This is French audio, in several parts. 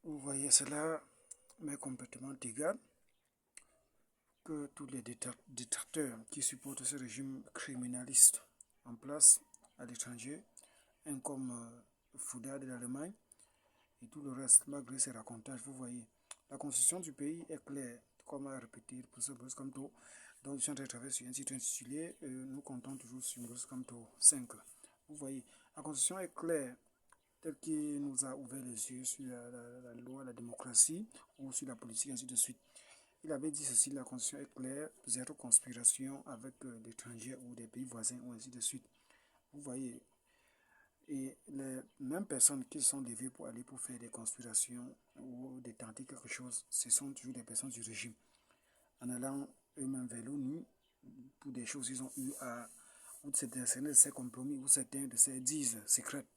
Vous voyez, cela m'est complètement égal que tous les détracteurs qui supportent ce régime criminaliste en place à l'étranger, un comme Fouda de l'Allemagne et tout le reste, malgré ces racontages, vous voyez, la constitution du pays est claire, comme à répéter pour ce Bruce Camto. Donc, je suis en train de travailler sur un site intitulé Nous comptons toujours sur Bruce Camto 5. Vous voyez, la constitution est claire, tel qu'il nous a ouvert les yeux sur la loi, la démocratie ou sur la politique, ainsi de suite. Il avait dit ceci, la constitution est claire, zéro conspiration avec l'étranger ou des pays voisins ou ainsi de suite. Vous voyez, et les mêmes personnes qui sont levées pour aller pour faire des conspirations ou de tenter quelque chose, ce sont toujours des personnes du régime. En allant eux-mêmes vers l'ONU, pour des choses qu'ils ont eu à, ou certains de ces compromis, ou certains de ces dises secrètes.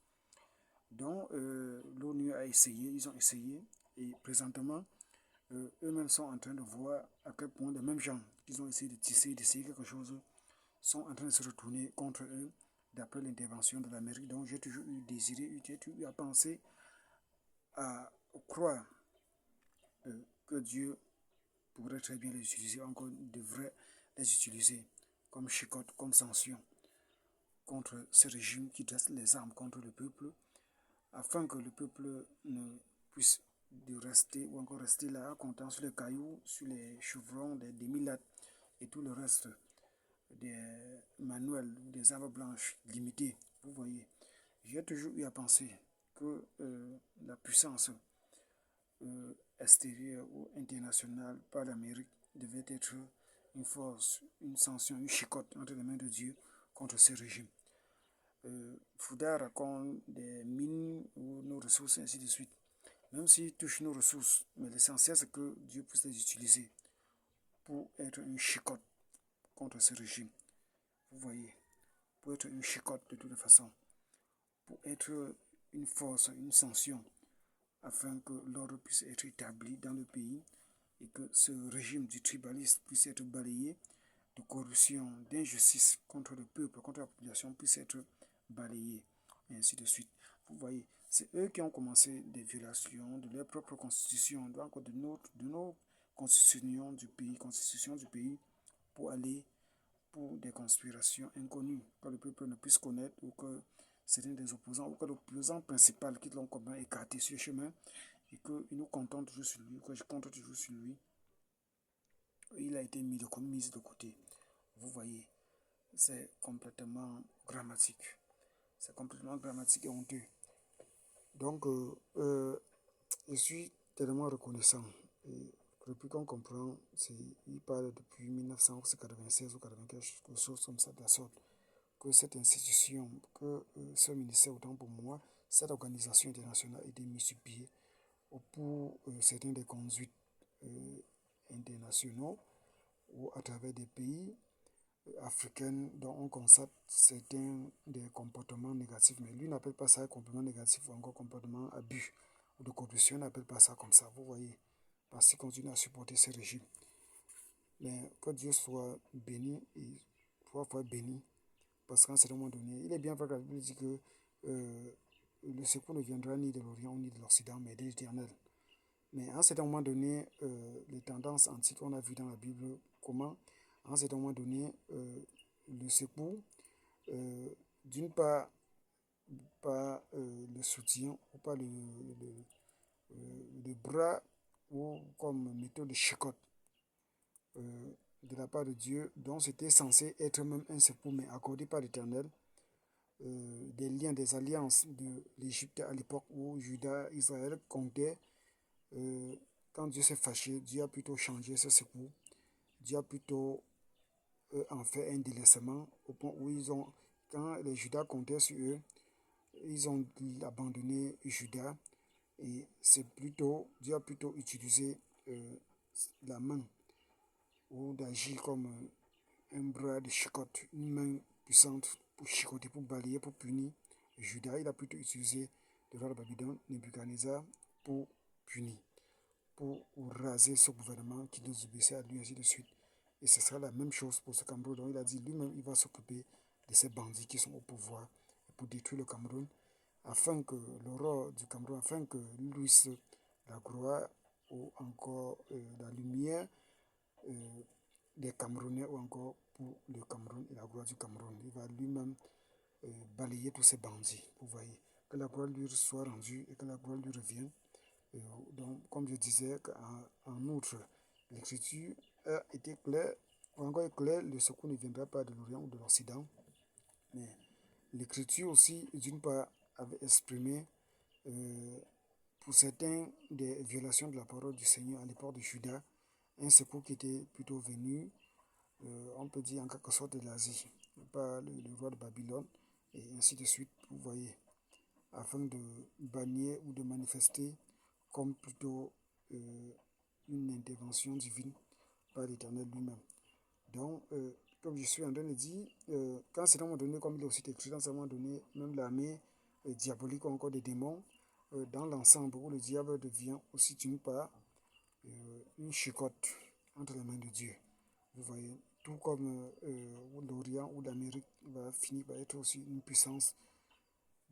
Donc, l'ONU a essayé, ils ont essayé, et présentement, eux-mêmes sont en train de voir à quel point les mêmes gens qui ont essayé de tisser, d'essayer quelque chose, sont en train de se retourner contre eux d'après l'intervention de l'Amérique. Donc, j'ai toujours eu désiré, j'ai toujours eu à penser, à croire que Dieu pourrait très bien les utiliser, encore devrait les utiliser comme chicotte, comme sanction contre ce régime qui dresse les armes contre le peuple, afin que le peuple ne puisse de rester ou encore rester là, comptant sur les cailloux, sur les chevrons, des demi-lattes et tout le reste des manuels, des armes blanches limitées. Vous voyez, j'ai toujours eu à penser que la puissance extérieure ou internationale par l'Amérique devait être une force, une sanction, une chicotte entre les mains de Dieu contre ce régime. Fouda raconte des mines ou nos ressources, ainsi de suite. Même s'ils touchent nos ressources, mais l'essentiel c'est que Dieu puisse les utiliser pour être une chicotte contre ce régime. Vous voyez, pour être une chicotte de toute façon, pour être une force, une sanction, afin que l'ordre puisse être établi dans le pays et que ce régime du tribalisme puisse être balayé, de corruption, d'injustice contre le peuple, contre la population puisse être balayé, et ainsi de suite. Vous voyez, c'est eux qui ont commencé des violations de leur propre constitution, donc de nos constitutions du pays, pour aller pour des conspirations inconnues, que le peuple ne puisse connaître ou que certains des opposants ou que l'opposant principal qui l'ont complètement écarté sur le chemin et que nous comptons toujours sur lui, que je compte toujours sur lui, il a été mis de côté. Vous voyez, c'est complètement grammatique. C'est complètement grammatique et honteux. Donc, je suis tellement reconnaissant. Et depuis qu'on comprend, il parle depuis 1996 ou 95, quelque chose comme ça, de la sorte, que cette institution, que ce ministère, autant pour moi, cette organisation internationale a été mise sur pied pour certains des conduites internationaux ou à travers des pays africains dont on constate certains des comportements négatifs. Mais lui n'appelle pas ça un comportement négatif ou encore comportement abus ou de corruption, n'appelle pas ça comme ça, vous voyez, parce qu'il continue à supporter ce régime. Mais que Dieu soit béni et trois fois béni, parce qu'à un certain moment donné, il est bien vrai que la Bible dit que le secours ne viendra ni de l'Orient ni de l'Occident, mais de l'Éternel. Mais à un certain moment donné, les tendances antiques, on a vu dans la Bible comment, à un certain moment donné, le secours, euh, d'une part, pas le soutien, ou pas le bras, ou comme méthode de chicotte de la part de Dieu, dont c'était censé être même un secours, mais accordé par l'Éternel, des liens, des alliances de l'Égypte à l'époque où Juda, Israël comptait. Euh, Quand Dieu s'est fâché, Dieu a plutôt changé ce secours. Dieu a plutôt en fait un délaissement au point où quand les Judas comptaient sur eux, ils ont abandonné Judas et Dieu a plutôt utilisé la main ou d'agir comme un bras de chicotte, une main puissante pour chicoter, pour balayer, pour punir Judas. Il a plutôt utilisé le roi de Babylone, Nebuchadnezzar, pour punir, pour raser ce gouvernement qui désobéissait à lui, ainsi de suite. Et ce sera la même chose pour ce Cameroun. Donc il a dit lui-même, il va s'occuper de ces bandits qui sont au pouvoir pour détruire le Cameroun, afin que l'aurore du Cameroun, afin que Louis la gloire ou encore la lumière des Camerounais ou encore pour le Cameroun et la gloire du Cameroun. Il va lui-même balayer tous ces bandits, vous voyez. Que la gloire lui soit rendue et que la gloire lui revienne. Donc, comme je disais, en outre, l'écriture a été claire, ou encore est claire, le secours ne viendra pas de l'Orient ou de l'Occident, mais l'écriture aussi, d'une part, avait exprimé pour certains des violations de la parole du Seigneur à l'époque de Judas, un secours qui était plutôt venu, on peut dire en quelque sorte de l'Asie, par le roi de Babylone, et ainsi de suite, vous voyez, afin de bannir ou de manifester comme plutôt une intervention divine par l'Éternel lui-même. Donc, comme je suis en train de dire, quand c'est à un moment donné, comme il est aussi écrit dans un moment donné, même l'armée diabolique ou encore des démons, dans l'ensemble où le diable devient aussi d'une part une chicotte entre les mains de Dieu. Vous voyez, tout comme l'Orient ou l'Amérique va finir par être aussi une puissance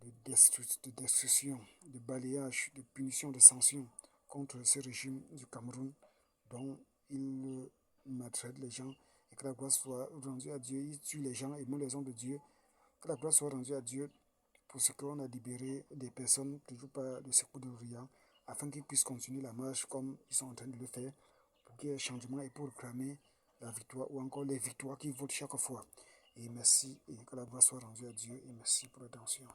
de destruction, de balayage, de punition, de sanction contre ce régime du Cameroun dont il maltraite les gens et que la gloire soit rendue à Dieu. Il tue les gens et même les hommes de Dieu. Que la gloire soit rendue à Dieu pour ce qu'on a libéré des personnes, toujours par le secours de l'Orient, afin qu'ils puissent continuer la marche comme ils sont en train de le faire, pour qu'il y ait un changement et pour réclamer la victoire ou encore les victoires qu'ils votent chaque fois. Et merci et que la gloire soit rendue à Dieu et merci pour l'attention.